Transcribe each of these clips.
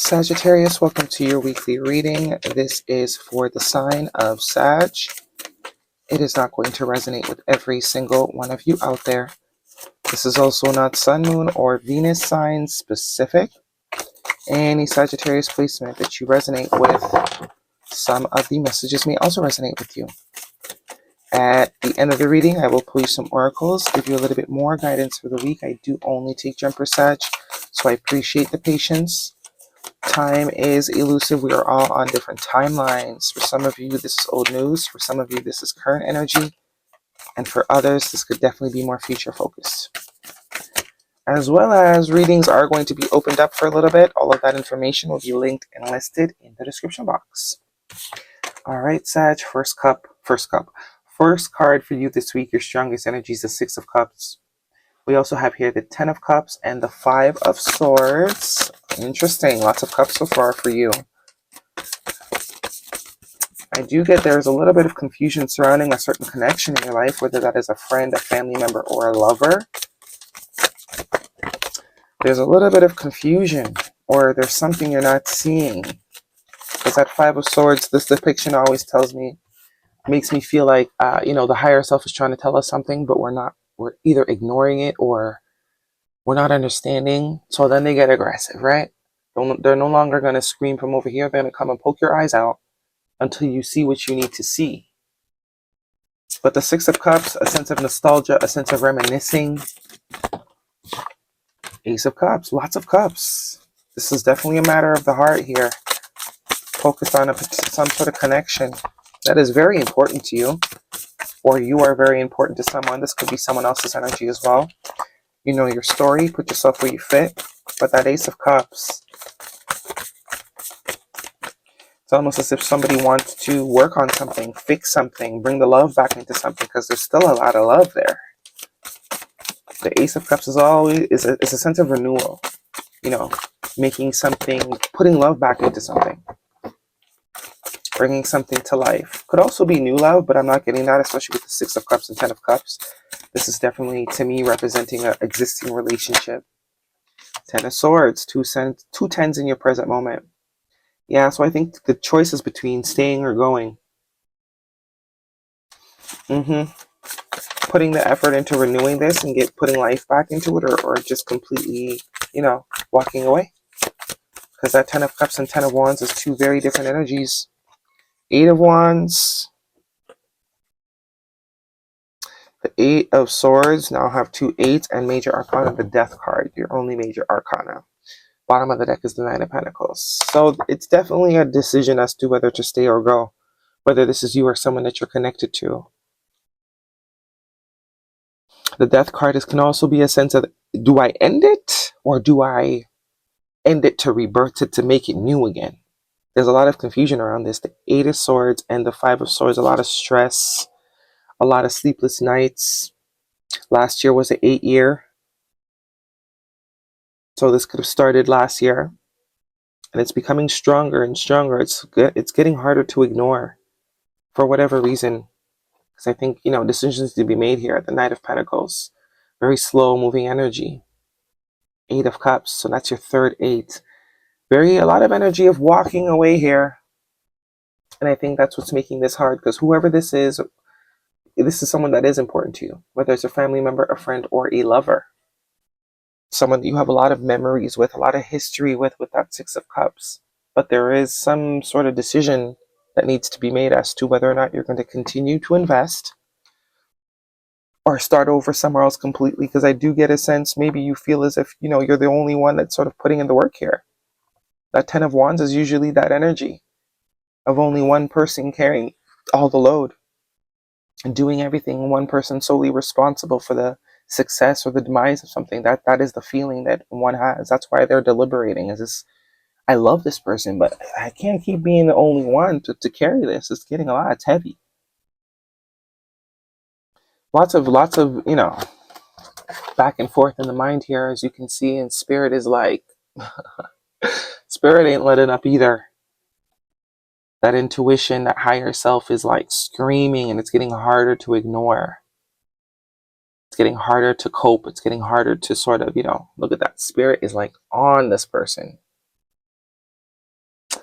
Sagittarius, welcome to your weekly reading. This is for the sign of Sag. It is not going to resonate with every single one of you out there. This is also not Sun, Moon, or Venus sign specific. Any Sagittarius placement that you resonate with, some of the messages may also resonate with you. At the end of the reading, I will pull you some oracles, give you a little bit more guidance for the week. I do only take jumper Sag, so I appreciate the patience. Time is elusive. We are all on different timelines. For some of you, this is old news. For some of you, this is current energy. And for others, this could definitely be more future focused. As well as readings are going to be opened up for a little bit. All of that information will be linked and listed in the description box. All right, Sag, first card for you this week. Your strongest energy is the Six of Cups. We also have here the 10 of Cups and the 5 of Swords. Interesting. Lots of cups so far for you. I do get there's a little bit of confusion surrounding a certain connection in your life, whether that is a friend, a family member, or a lover. There's a little bit of confusion, or there's something you're not seeing. Because that 5 of Swords, this depiction always makes me feel like, the higher self is trying to tell us something, but we're either ignoring it or we're not understanding. So then they get aggressive, right? They're no longer going to scream from over here. They're going to come and poke your eyes out until you see what you need to see. But the 6 of Cups, a sense of nostalgia, a sense of reminiscing. Ace of Cups, lots of cups. This is definitely a matter of the heart here. Focused on some sort of connection that is very important to you, or you are very important to someone. This could be someone else's energy as well. You know your story, put yourself where you fit. But that Ace of Cups, it's almost as if somebody wants to work on something, fix something, bring the love back into something, because there's still a lot of love there. The Ace of Cups is always a sense of renewal, making something, putting love back into something, bringing something to life. Could also be new love, but I'm not getting that, especially with the 6 of Cups and 10 of Cups. This is definitely, to me, representing an existing relationship. 10 of Swords, two tens in your present moment. Yeah, so I think the choice is between staying or going. Putting the effort into renewing this and putting life back into it, or just completely, walking away. Because that 10 of Cups and 10 of Wands is two very different energies. 8 of Wands. The 8 of Swords now have 2 8s and Major Arcana, the Death card, your only Major Arcana. Bottom of the deck is the 9 of Pentacles. So it's definitely a decision as to whether to stay or go. Whether this is you or someone that you're connected to. The Death card can also be a sense of, do I end it? Or do I end it to rebirth it, to make it new again? There's a lot of confusion around this. The 8 of Swords and the 5 of Swords, a lot of stress, a lot of sleepless nights. Last year was an 8-year. So this could have started last year. And it's becoming stronger and stronger. It's getting harder to ignore for whatever reason. Because I think, decisions to be made here at the Knight of Pentacles. Very slow moving energy. 8 of Cups. So that's your third 8. A lot of energy of walking away here. And I think that's what's making this hard. Because whoever this is someone that is important to you. Whether it's a family member, a friend, or a lover. Someone that you have a lot of memories with, a lot of history with that 6 of Cups. But there is some sort of decision that needs to be made as to whether or not you're going to continue to invest or start over somewhere else completely. Because I do get a sense, maybe you feel as if, you're the only one that's sort of putting in the work here. That 10 of Wands is usually that energy of only one person carrying all the load and doing everything, one person solely responsible for the success or the demise of something. That is the feeling that one has. That's why they're deliberating. I love this person, but I can't keep being the only one to carry this. It's getting a lot. It's heavy. Lots of back and forth in the mind here, as you can see, and Spirit is like, Spirit ain't letting up either. That intuition, that higher self is like screaming, and it's getting harder to ignore. It's getting harder to cope. It's getting harder to sort of, look at that. Spirit is like on this person.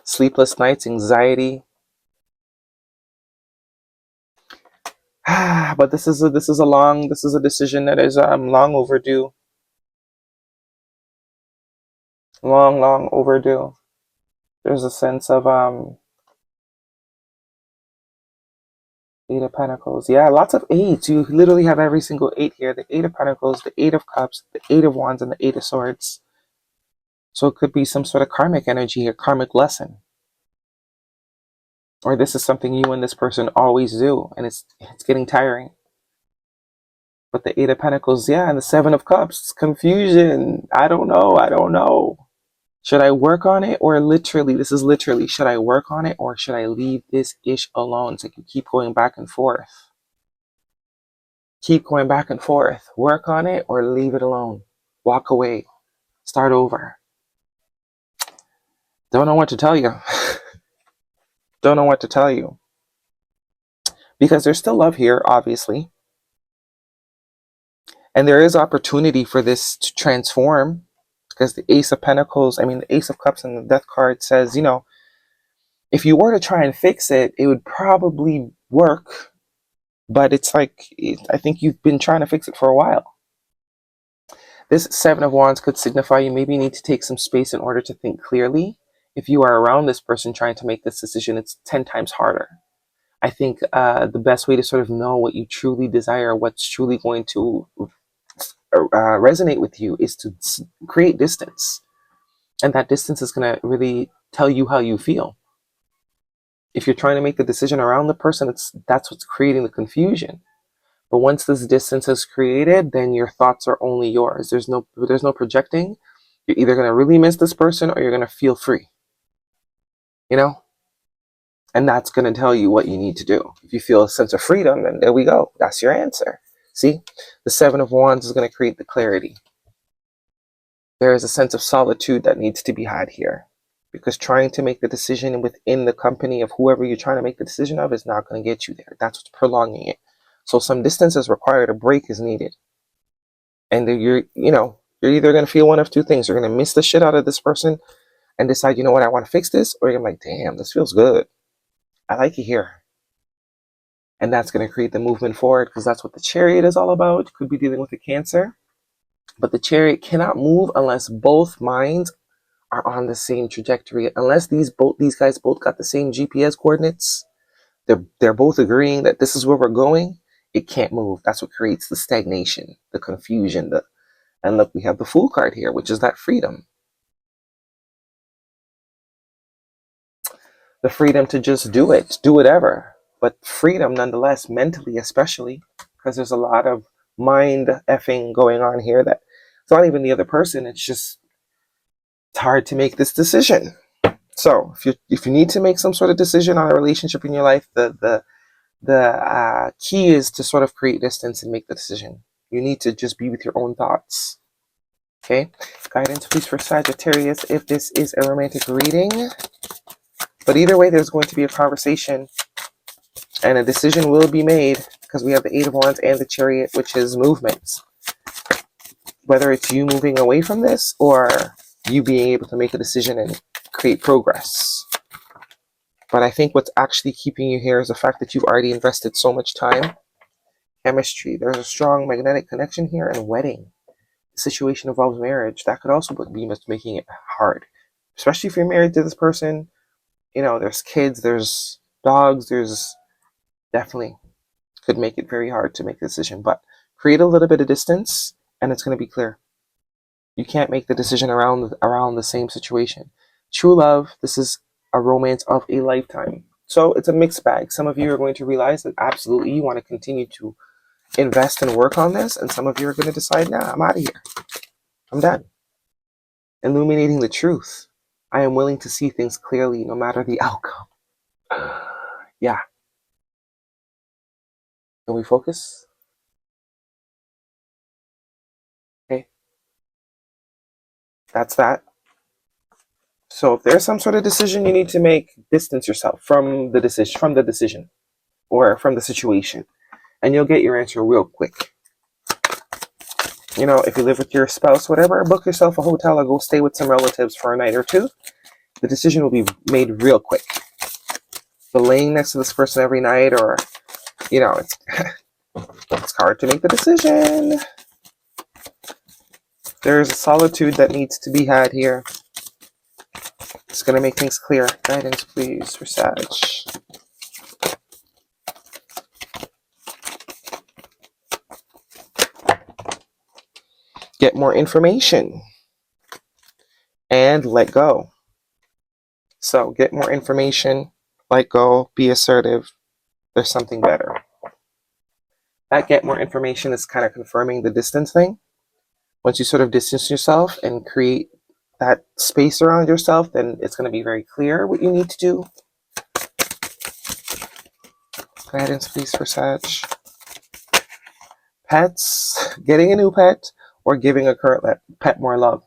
Sleepless nights, anxiety. But this is a decision that is long overdue. Long overdue. There's a sense of Eight of Pentacles. Yeah, lots of eights. You literally have every single eight here. The Eight of Pentacles, the Eight of Cups, the Eight of Wands, and the Eight of Swords. So it could be some sort of karmic energy, a karmic lesson. Or this is something you and this person always do, and it's getting tiring. But the Eight of Pentacles, yeah, and the Seven of Cups, confusion. I don't know. Should I work on it, or literally, this is literally, should I work on it, or should I leave this ish alone? So you keep going back and forth. Keep going back and forth. Work on it or leave it alone. Walk away. Start over. Don't know what to tell you. Don't know what to tell you. Because there's still love here, obviously. And there is opportunity for this to transform. Because the Ace of Pentacles, the Ace of Cups and the Death card says, if you were to try and fix it, it would probably work. But it's like, I think you've been trying to fix it for a while. This Seven of Wands could signify you maybe need to take some space in order to think clearly. If you are around this person trying to make this decision, it's 10 times harder. I think the best way to sort of know what you truly desire, what's truly going to resonate with you, is to create distance. And that distance is going to really tell you how you feel. If you're trying to make the decision around the person, that's what's creating the confusion. But once this distance is created, then your thoughts are only yours. There's no projecting. You're either going to really miss this person or you're going to feel free. And that's going to tell you what you need to do. If you feel a sense of freedom, then there we go. That's your answer. See, the Seven of Wands is going to create the clarity. There is a sense of solitude that needs to be had here. Because trying to make the decision within the company of whoever you're trying to make the decision of is not going to get you there. That's what's prolonging it. So some distance is required. A break is needed. And you're either going to feel one of two things. You're going to miss the shit out of this person and decide, you know what, I want to fix this. Or you're like, damn, this feels good. I like it here. And that's going to create the movement forward, because that's what the Chariot is all about. You could be dealing with a Cancer. But the Chariot cannot move unless both minds are on the same trajectory. Unless these guys both got the same GPS coordinates, they're both agreeing that this is where we're going, it can't move. That's what creates the stagnation, the confusion, and look, we have the Fool card here, which is that freedom. The freedom to just do whatever, but freedom nonetheless, mentally especially, because there's a lot of mind effing going on here that it's not even the other person, it's hard to make this decision. So if you need to make some sort of decision on a relationship in your life, the key is to sort of create distance and make the decision. You need to just be with your own thoughts. Okay, guidance please for Sagittarius if this is a romantic reading. But either way, there's going to be a conversation and a decision will be made, because we have the Eight of Wands and the Chariot, which is movements. Whether it's you moving away from this or you being able to make a decision and create progress. But I think what's actually keeping you here is the fact that you've already invested so much time. Chemistry. There's a strong magnetic connection here, and wedding. The situation involves marriage. That could also be making it hard. Especially if you're married to this person. There's kids, there's dogs, there's definitely could make it very hard to make a decision. But create a little bit of distance and it's going to be clear. You can't make the decision around the same situation. True love, this is a romance of a lifetime. So it's a mixed bag. Some of you are going to realize that absolutely you want to continue to invest and work on this. And some of you are going to decide, nah, I'm out of here. I'm done. Illuminating the truth. I am willing to see things clearly no matter the outcome. Yeah. Can we focus? Okay. That's that. So if there's some sort of decision you need to make, distance yourself from the decision or from the situation, and you'll get your answer real quick. If you live with your spouse, whatever, book yourself a hotel or go stay with some relatives for a night or two the decision will be made real quick. But laying next to this person every night, or, it's it's hard to make the decision. There's a solitude that needs to be had here. It's going to make things clear. Guidance, please, for Sag. Get more information and let go. So get more information, let go, be assertive. There's something better. That get more information is kind of confirming the distance thing. Once you sort of distance yourself and create that space around yourself, then it's going to be very clear what you need to do. Guidance, please, for Sag. Pets, getting a new pet or giving a current pet more love.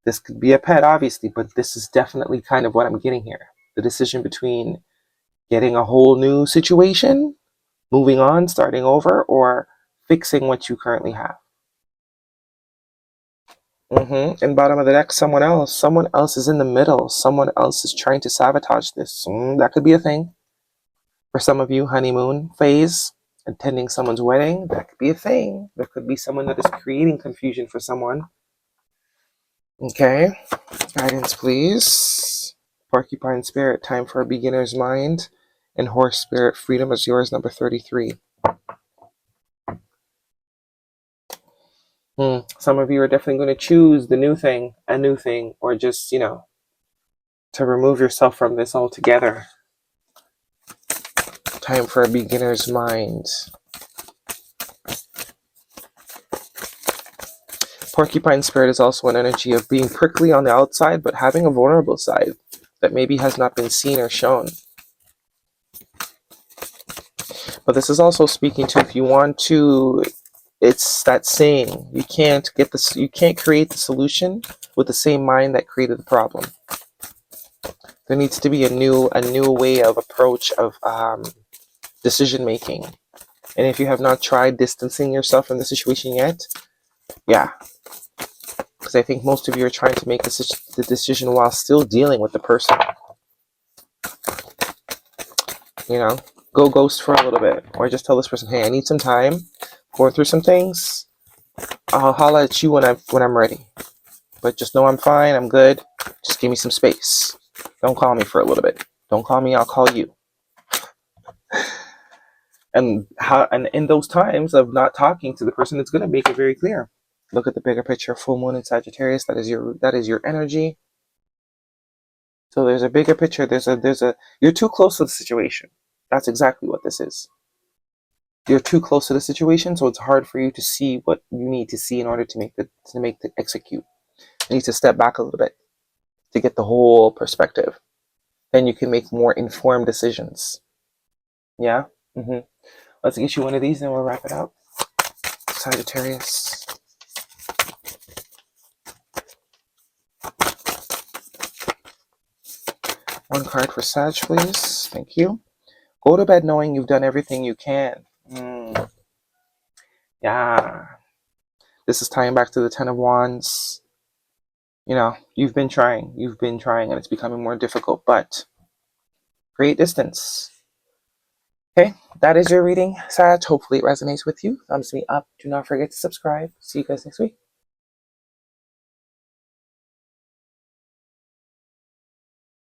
This could be a pet, obviously, but this is definitely kind of what I'm getting here. The decision between getting a whole new situation, moving on, starting over, or fixing what you currently have. And bottom of the deck, someone else. Someone else is in the middle. Someone else is trying to sabotage this. That could be a thing. For some of you, honeymoon phase, attending someone's wedding, that could be a thing. There could be someone that is creating confusion for someone. Okay, guidance, please. Porcupine spirit, time for a beginner's mind. And horse spirit, freedom is yours, number 33. Some of you are definitely going to choose the new thing, a new thing, or just, to remove yourself from this altogether. Time for a beginner's mind. Porcupine spirit is also an energy of being prickly on the outside, but having a vulnerable side that maybe has not been seen or shown. But this is also speaking to, if you want to, it's that saying, you can't create the solution with the same mind that created the problem. There needs to be a new way of approach of decision making. And if you have not tried distancing yourself from the situation yet, yeah. Because I think most of you are trying to make the decision while still dealing with the person. Go ghost for a little bit. Or just tell this person, hey, I need some time. Going through some things. I'll holler at you when I'm ready. But just know I'm fine, I'm good. Just give me some space. Don't call me for a little bit. Don't call me, I'll call you. And in those times of not talking to the person, it's going to make it very clear. Look at the bigger picture. Full moon in Sagittarius. That is your energy. So there's a bigger picture. You're too close to the situation. That's exactly what this is. You're too close to the situation, so it's hard for you to see what you need to see in order to execute. You need to step back a little bit to get the whole perspective. Then you can make more informed decisions. Yeah? Let's get you one of these and we'll wrap it up. Sagittarius. One card for Sag, please. Thank you. Go to bed knowing you've done everything you can. Yeah. This is tying back to the Ten of Wands. You've been trying, and it's becoming more difficult, but great distance. Okay, that is your reading, Sag. Hopefully it resonates with you. Thumbs me up. Do not forget to subscribe. See you guys next week.